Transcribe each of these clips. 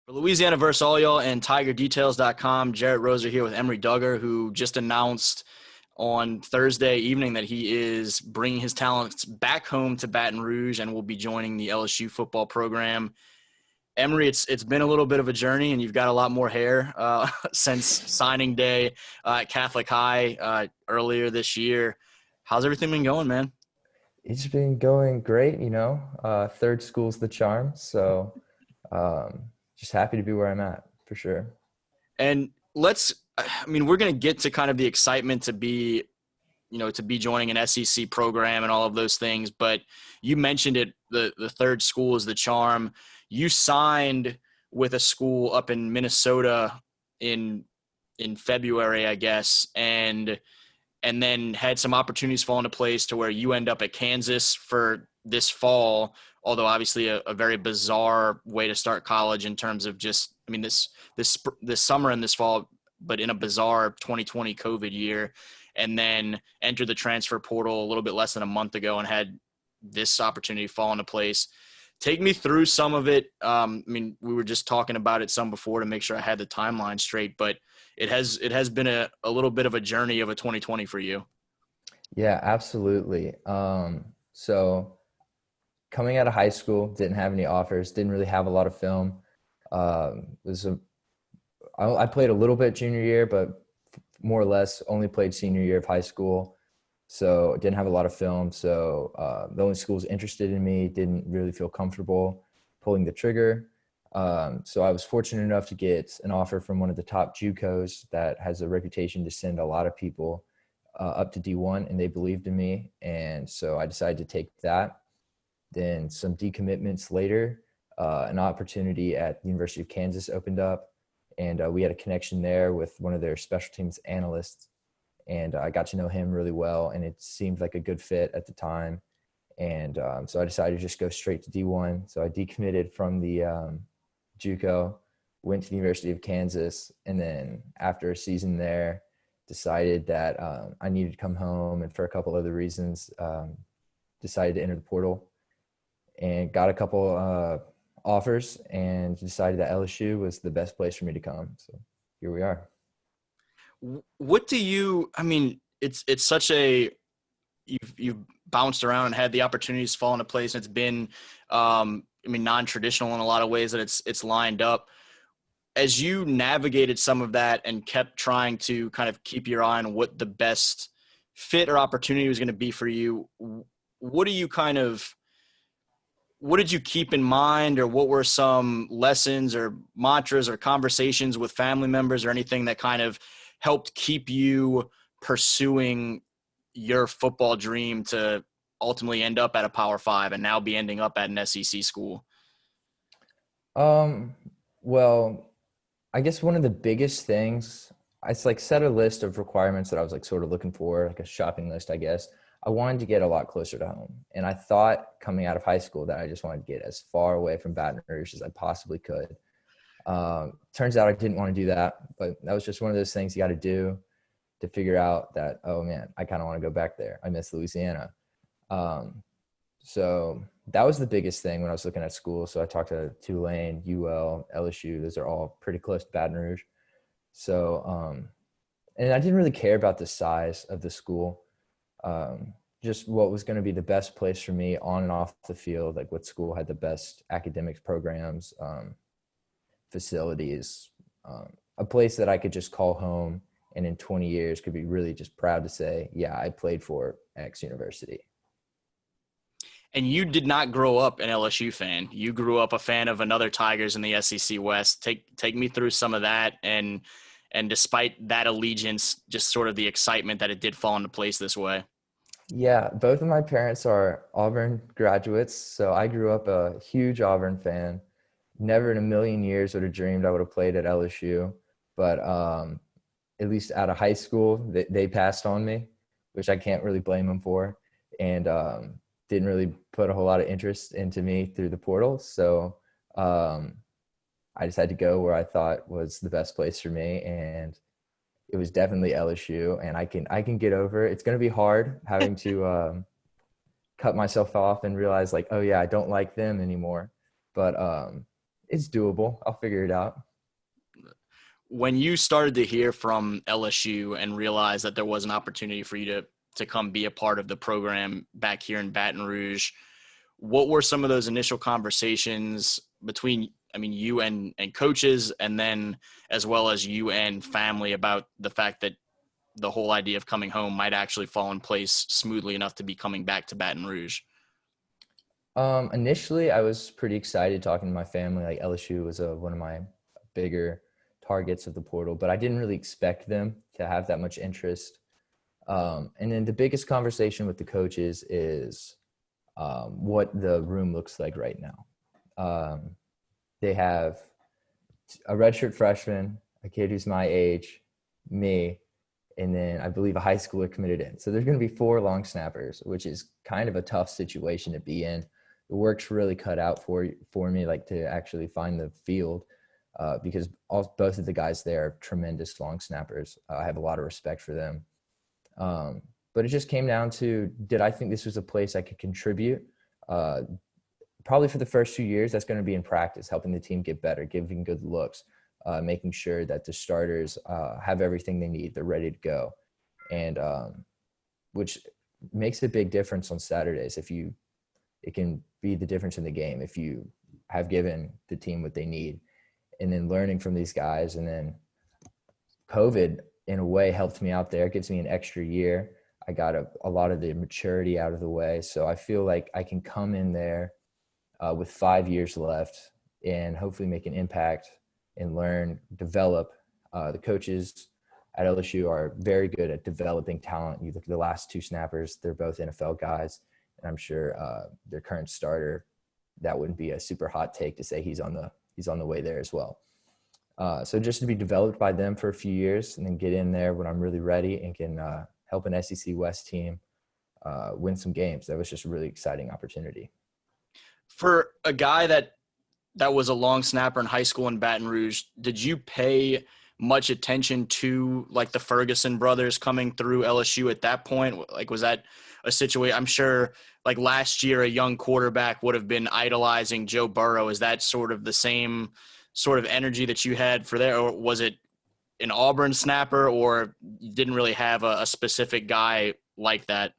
For Louisiana versus all y'all and TigerDetails.com, Jarrett Roser here with Emory Duggar, who just announced on Thursday evening that he is bringing his talents back home to Baton Rouge and will be joining the LSU football program. Emory, it's been a little bit of a journey, and you've got a lot more hair since signing day at Catholic High earlier this year. How's everything been going, man? It's been going great, third school's the charm. So just happy to be where I'm at for sure. And we're going to get to kind of the excitement to be joining an SEC program and all of those things. But you mentioned it, the third school is the charm. You signed with a school up in Minnesota in February, I guess, and then had some opportunities fall into place to where you end up at Kansas for this fall, although obviously a very bizarre way to start college in terms of this summer and this fall, but in a bizarre 2020 COVID year, and then entered the transfer portal a little bit less than a month ago and had this opportunity fall into place. Take me through some of it. We were just talking about it some before to make sure I had the timeline straight, but it has been a little bit of a journey of a 2020 for you. Yeah, absolutely. So coming out of high school, didn't have any offers, didn't really have a lot of film. I played a little bit junior year, but more or less only played senior year of high school. So didn't have a lot of film. So the only schools interested in me didn't really feel comfortable pulling the trigger. So I was fortunate enough to get an offer from one of the top JUCOs that has a reputation to send a lot of people up to D1, and they believed in me. And so I decided to take that. Then some decommitments later, an opportunity at the University of Kansas opened up, and we had a connection there with one of their special teams analysts. And I got to know him really well, and it seemed like a good fit at the time. And so I decided to just go straight to D1. So I decommitted from the JUCO, went to the University of Kansas, and then after a season there, decided that I needed to come home, and for a couple other reasons, decided to enter the portal and got a couple offers and decided that LSU was the best place for me to come. So here we are. What do you, it's such a, you've bounced around and had the opportunities fall into place, and it's been, non-traditional in a lot of ways that it's lined up. As you navigated some of that and kept trying to kind of keep your eye on what the best fit or opportunity was going to be for you, what did you keep in mind, or what were some lessons or mantras or conversations with family members or anything that kind of helped keep you pursuing your football dream to ultimately end up at a Power 5 and now be ending up at an SEC school? Well, I guess one of the biggest things, I set a list of requirements that I was sort of looking for, like a shopping list, I guess. I wanted to get a lot closer to home. And I thought coming out of high school that I just wanted to get as far away from Baton Rouge as I possibly could. Turns out I didn't want to do that, but that was just one of those things you got to do to figure out that, oh man, I kind of want to go back there. I miss Louisiana. So that was the biggest thing when I was looking at school. So I talked to Tulane, UL, LSU. Those are all pretty close to Baton Rouge. So, and I didn't really care about the size of the school. Just what was going to be the best place for me on and off the field, like what school had the best academics programs, facilities, a place that I could just call home and in 20 years could be really just proud to say, yeah, I played for X university. And you did not grow up an LSU fan. You grew up a fan of another Tigers in the SEC West. Take me through some of that, and despite that allegiance, just sort of the excitement that it did fall into place this way. Yeah, both of my parents are Auburn graduates, so I grew up a huge Auburn fan. Never in a million years would have dreamed I would have played at LSU, but at least out of high school, they passed on me, which I can't really blame them for, and didn't really put a whole lot of interest into me through the portal. So I just had to go where I thought was the best place for me, and it was definitely LSU. And I can get over it. It's going to be hard having to cut myself off and realize oh yeah, I don't like them anymore. But It's doable. I'll figure it out. When you started to hear from LSU and realized that there was an opportunity for you to come be a part of the program back here in Baton Rouge, what were some of those initial conversations between, I mean, you and coaches, and then as well as you and family, about the fact that the whole idea of coming home might actually fall in place smoothly enough to be coming back to Baton Rouge? Initially, I was pretty excited talking to my family. Like LSU was one of my bigger targets of the portal, but I didn't really expect them to have that much interest. And then the biggest conversation with the coaches is what the room looks like right now. They have a redshirt freshman, a kid who's my age, me, and then I believe a high schooler committed in. So there's going to be 4 long snappers, which is kind of a tough situation to be in. The work's really cut out for me, like to actually find the field, because both of the guys there are tremendous long snappers. I have a lot of respect for them. But it just came down to, did I think this was a place I could contribute? Probably for the first few years, that's going to be in practice, helping the team get better, giving good looks, making sure that the starters have everything they need. They're ready to go. And which makes a big difference on Saturdays. It can be the difference in the game if you have given the team what they need. And then learning from these guys. And then COVID, in a way, helped me out there. It gives me an extra year. I got a lot of the maturity out of the way. So I feel like I can come in there with 5 years left and hopefully make an impact and learn, develop. The coaches at LSU are very good at developing talent. You look at the last 2 snappers, they're both NFL guys. And I'm sure their current starter, that wouldn't be a super hot take to say he's on the way there as well. So just to be developed by them for a few years and then get in there when I'm really ready and can help an SEC West team win some games. That was just a really exciting opportunity. For a guy that was a long snapper in high school in Baton Rouge, did you pay much attention to like the Ferguson brothers coming through LSU at that point? Like, was that a situation? I'm sure like last year, a young quarterback would have been idolizing Joe Burrow. Is that sort of the same sort of energy that you had for there? Or was it an Auburn snapper, or you didn't really have a specific guy like that?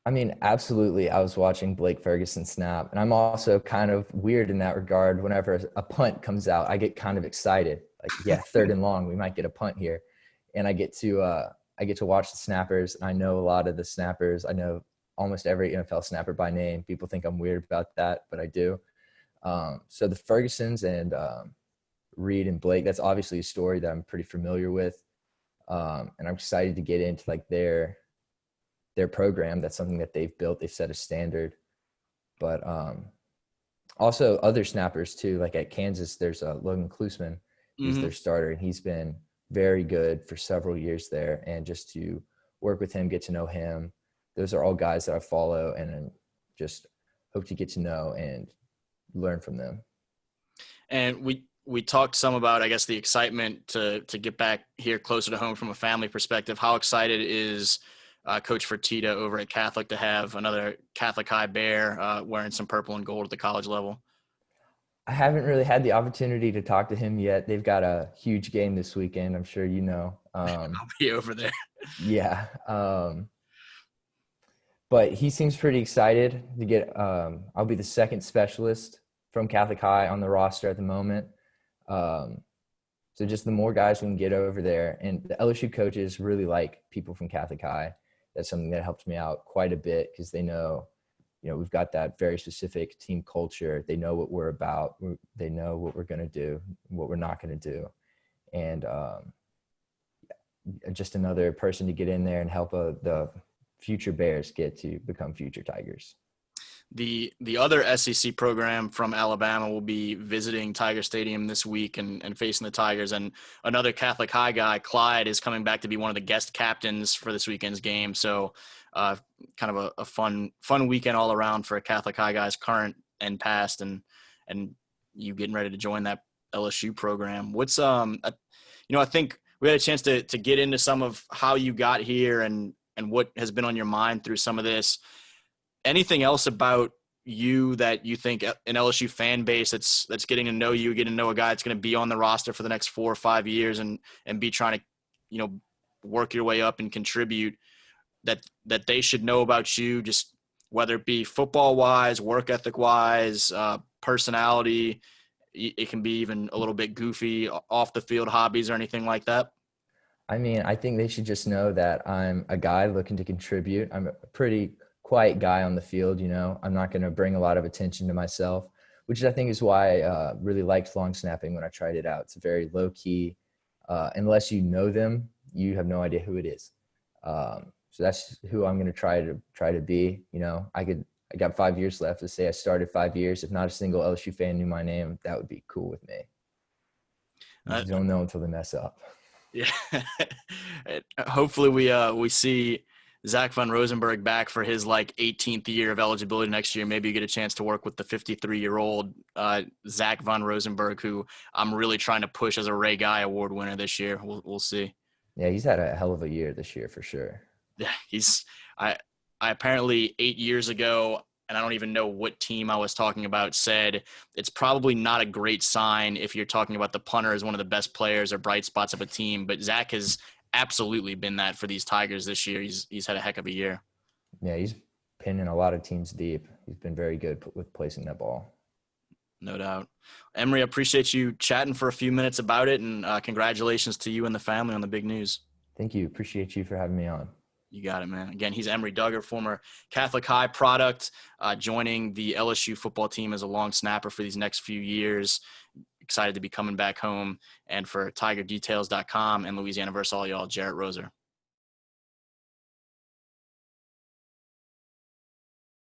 I mean, absolutely. I was watching Blake Ferguson snap, and I'm also kind of weird in that regard. Whenever a punt comes out, I get kind of excited. Like, yeah, 3rd and long, we might get a punt here, and I get to watch the snappers. I know a lot of the snappers. I know almost every NFL snapper by name. People think I'm weird about that, but I do. So the Fergusons and Reed and Blake, that's obviously a story that I'm pretty familiar with, and I'm excited to get into like their program. That's something that they've built. They've set a standard. But also other snappers too. Like at Kansas, there's Logan Klusman. He's their starter, and he's been very good for several years there. And just to work with him, get to know him, those are all guys that I follow and just hope to get to know and learn from them. And we talked some about, I guess, the excitement to get back here closer to home from a family perspective. How excited is Coach Fertitta over at Catholic to have another Catholic High Bear wearing some purple and gold at the college level? I haven't really had the opportunity to talk to him yet. They've got a huge game this weekend. I'm sure you know. I'll be over there. Yeah. But he seems pretty excited to get I'll be the 2nd specialist from Catholic High on the roster at the moment. So just the more guys we can get over there. And the LSU coaches really like people from Catholic High. That's something that helps me out quite a bit because they know, we've got that very specific team culture. They know what we're about. They know what we're going to do, what we're not going to do. And just another person to get in there and help the future Bears get to become future Tigers. The other SEC program from Alabama will be visiting Tiger Stadium this week and facing the Tigers. And another Catholic High guy, Clyde, is coming back to be one of the guest captains for this weekend's game. So kind of a fun weekend all around for Catholic High guys, current and past, and you getting ready to join that LSU program. What's I think we had a chance to get into some of how you got here and what has been on your mind through some of this. Anything else about you that you think an LSU fan base that's getting to know you, getting to know a guy that's going to be on the roster for the next 4 or 5 years and be trying to, work your way up and contribute, that they should know about you, just whether it be football wise, work ethic wise, personality, it can be even a little bit goofy off the field hobbies or anything like that? I mean, I think they should just know that I'm a guy looking to contribute. I'm a pretty quiet guy on the field, I'm not going to bring a lot of attention to myself, which I think is why I really liked long snapping when I tried it out. It's very low key. Unless you know them, you have no idea who it is. So that's who I'm going to try to be. I got 5 years left. To say I started 5 years. If not a single LSU fan knew my name, that would be cool with me. You just don't know until they mess up. Yeah. Hopefully we see Zach Von Rosenberg back for his 18th year of eligibility next year. Maybe you get a chance to work with the 53-year-old Zach Von Rosenberg, who I'm really trying to push as a Ray Guy Award winner this year. We'll see. Yeah, he's had a hell of a year this year for sure. Yeah, I apparently 8 years ago, and I don't even know what team I was talking about, said it's probably not a great sign if you're talking about the punter as one of the best players or bright spots of a team. But Zach has absolutely been that for these Tigers this year. He's had a heck of a year. Yeah, he's pinning a lot of teams deep. He's been very good with placing that ball. No doubt. Emory, I appreciate you chatting for a few minutes about it, and congratulations to you and the family on the big news. Thank you. Appreciate you for having me on. You got it, man. Again, he's Emory Duggar, former Catholic High product, joining the LSU football team as a long snapper for these next few years. Excited to be coming back home. And for TigerDetails.com and Louisiana versus all y'all, Jarrett Roser.